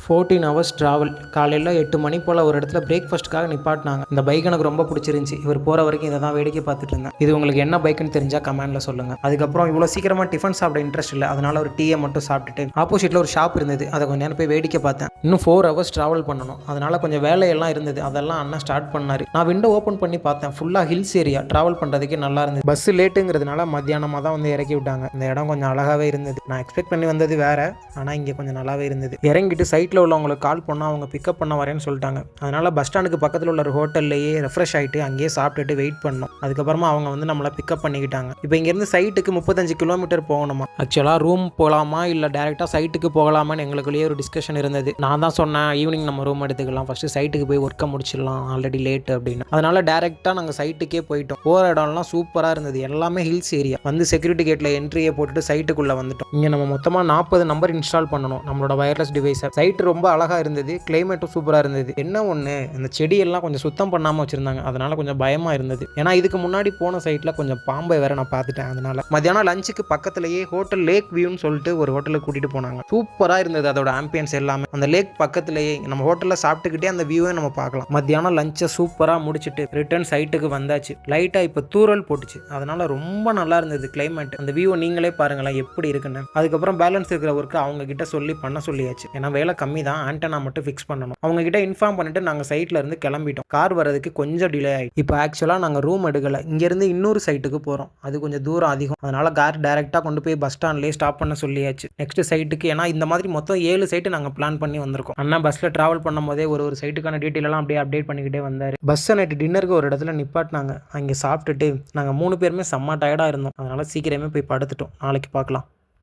14 hours travel. காலையில் 8 மணி போல் ஒரு இடத்துல பிரேக்ஃபாஸ்ட்டுக்காக நிப்பாட்டினாங்க. இந்த பைக் எனக்கு ரொம்ப பிடிச்சிருந்துச்சி. இவர் போகிற வரைக்கும் இதை தான் வேடிக்கை பார்த்துட்டு இருந்தேன். இது உங்களுக்கு என்ன பைக்குன்னு தெரிஞ்சால் கமெண்ட்டில் சொல்லுங்கள். அதுக்கப்புறம் இவ்வளோ சீக்கிரமாக டிஃபன் சாப்பிட இன்ட்ரெஸ்ட் இல்லை. அதனால் ஒரு டீயை மட்டும் சாப்பிட்டுட்டு ஆப்போசிட்டில் ஒரு ஷாப் இருந்தது. அதை கொஞ்சம் நேரம் போய் வேடிக்கை பார்த்தேன். இன்னும் 4 ஹவர்ஸ் ட்ராவல் பண்ணணும். அதனால் கொஞ்சம் வேலையெல்லாம் இருந்தது. அதெல்லாம் அண்ணன் ஸ்டார்ட் பண்ணார். நான் விண்டோ ஓப்பன் பண்ணி பார்த்தேன். ஃபுல்லாக ஹில்ஸ் ஏரியா. ட்ராவல் பண்ணுறதுக்கே நல்லா இருந்தது. பஸ் லேட்டுங்கிறதுனால மத்தியானமாக தான் வந்து இறக்கி விட்டாங்க. இந்த இடம் கொஞ்சம் அழகாகவே இருந்தது. நான் எக்ஸ்பெக்ட் பண்ணி வந்தது வேறு, ஆனால் இங்கே கொஞ்சம் நல்லாவே இருந்தது. இறங்கிட்டு சைட்டில் உள்ளவங்களுக்கு கால் பண்ணால் அவங்க பிக்கப் பண்ண வரேன்னு சொல்லிட்டாங்க. அதனால் பஸ் ஸ்டாண்டுக்கு பக்கத்தில் உள்ள ஒரு ஹோட்டல்லையே ரெஃப்ரெஷ் ஆகிட்டு அங்கேயே சாப்பிட்டுட்டு வெயிட் பண்ணோம். அதுக்கப்புறமா அவங்க வந்து நம்மளை பிக்கப் பண்ணிக்கிட்டாங்க. இப்போ இங்கேருந்து சைட்டுக்கு 35 கிலோமீட்டர் போகணுமா. ஆக்சுவலாக ரூம் போகலாமா இல்லை டேரெக்டாக சைட்டுக்கு போகலாமான்னு எங்களுக்குள்ளேயே ஒரு டிஸ்கஷன் இருந்தது. நான் தான் சொன்னேன், ஈவினிங் நம்ம ரூம் எடுத்துக்கலாம், ஃபஸ்ட்டு சைட்டுக்கு போய் ஒர்க்கை முடிச்சிடலாம், ஆல்ரெடி லேட்டு அப்படின்னு. அதனால் டேரெக்டாக நாங்கள் சைட்டுக்கே போயிட்டோம். போகிற இடம்லாம் சூப்பராக இருந்தது. எல்லாமே ஹில்ஸ் ஏரியா. வந்து செக்யூரிட்டி கேட்டில் என்ட்ரியை போட்டுட்டு சைட்டுக்குள்ளே வந்துட்டோம். இங்கே நம்ம மொத்தமாக 40 நம்பர் இன்ஸ்டால் பண்ணணும் நம்மளோட வயர்லெஸ் டிவைஸை. சைட்டு ரொம்ப அழகாக இருந்தது. கிளைமேட்டும் சூப்பராக இருந்தது. என்ன ஒன்று, அந்த செடியெல்லாம் கொஞ்சம் சுத்தம் பண்ணாமல் வச்சுருந்தாங்க. அதனால் கொஞ்சம் பயமாக இருந்தது. ஏன்னா இதுக்கு முன்னாடி போன சைட்டில் கொஞ்சம் பாம்பை வேற நான் பார்த்துட்டேன். அதனால் மத்தியானம் லஞ்சுக்கு பக்கத்துலேயே ஹோட்டல் லேக் வியூன்னு சொல்லிட்டு ஒரு ஹோட்டலுக்கு கூட்டிகிட்டு போனாங்க. சூப்பராக இருந்தது அதோட ஆம்பியன்ஸ் எல்லாமே. அந்த லேக் பக்கத்துலேயே நம்ம ஹோட்டலில் சாப்பிட்டுக்கிட்டே அந்த வியூவை நம்ம பார்க்கலாம். மத்தியானம் லஞ்சை சூப்பராக முடிச்சுட்டு ரிட்டர்ன் சைட்டுக்கு வந்தாச்சு. லைட்டாக இப்போ தூரல் போட்டுச்சு. அதனால் ரொம்ப நல்லா இருந்தது கிளைமேட். அந்த வியூவை நீங்களே பாருங்களேன் எப்படி இருக்குன்னு. அதுக்கப்புறம் பேலன்ஸ் இருக்கிற ஒர்க்கு அவங்க கிட்ட சொல்லி பண்ண சொல்லியாச்சு. ஏன்னா வேலை கம்மி தான், ஆண்டனா மட்டும் ஃபிக்ஸ் பண்ணணும். அவங்க கிட்ட இன்ஃபார்ம் பண்ணிட்டு நாங்கள் சைட்ல இருந்து கிளம்பிட்டோம். கார் வரதுக்கு கொஞ்சம் டிலே ஆகிடும். இப்போ ஆக்சுவலாக நாங்கள் ரூம் எடுக்கலை. இங்கேருந்து இன்னொரு சைட்டுக்கு போகிறோம். அது கொஞ்சம் தூரம் அதிகம். அதனால் கார் டேரெக்டாக கொண்டு போய் பஸ் ஸ்டாண்ட்லேயே ஸ்டாப் பண்ண சொல்லியாச்சு. நெக்ஸ்ட் சைட்டுக்கு, ஏன்னா இந்த மாதிரி மொத்தம் 7 சைட்டு நாங்கள் பிளான் பண்ணி வந்திருக்கோம். அண்ணா பஸ்ஸில் ட்ராவல் பண்ணும் போதே ஒரு சைட்டுக்கான டீட்டெயிலெல்லாம் அப்படியே அப்டேட் பண்ணிக்கிட்டே வந்தார். பஸ்ஸை நைட்டு டின்னருக்கு ஒரு இடத்துல நிப்பாட்டினாங்க. அங்கே சாப்பிட்டுட்டு நாங்கள் 3 பேருமே செம்ம டயர்டாக இருந்தோம். அதனால் சீக்கிரமே போய் படுத்துட்டோம். நாளைக்கு பார்க்கலாம்.